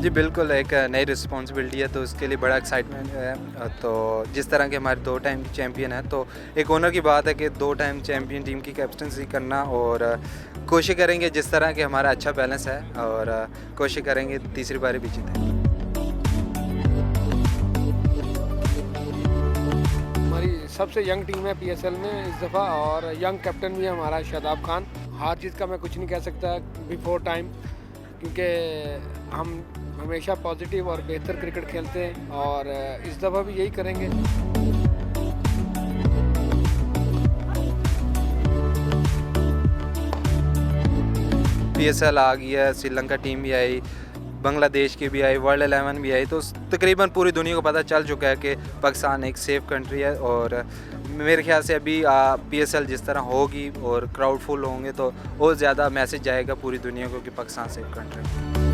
जी बिल्कुल, एक नई रिस्पॉन्सिबिलिटी है तो उसके लिए बड़ा एक्साइटमेंट है। तो जिस तरह के हमारे 2 टाइम की चैंपियन हैं तो एक ऑनर की बात है कि 2 टाइम चैंपियन टीम की कैप्टनसी करना और कोशिश करेंगे जिस तरह के हमारा अच्छा बैलेंस है और कोशिश करेंगे तीसरी बारी भी जीतें। हमारी सबसे यंग टीम है पीएसएल में इस दफ़ा और यंग कैप्टन भी है हमारा शादाब खान। हार जीत का मैं कुछ नहीं कह सकता बिफोर टाइम, क्योंकि हम हमेशा पॉजिटिव और बेहतर क्रिकेट खेलते हैं और इस दफ़ा भी यही करेंगे। पीएसएल आ गई है, श्रीलंका टीम भी आई, बांग्लादेश की भी आई, वर्ल्ड 11 भी आई, तो तकरीबन पूरी दुनिया को पता चल चुका है कि पाकिस्तान एक सेफ कंट्री है। और मेरे ख्याल से अभी पीएसएल जिस तरह होगी और क्राउड फुल होंगे तो और ज़्यादा मैसेज जाएगा पूरी दुनिया को कि पाकिस्तान सेफ कंट्री है।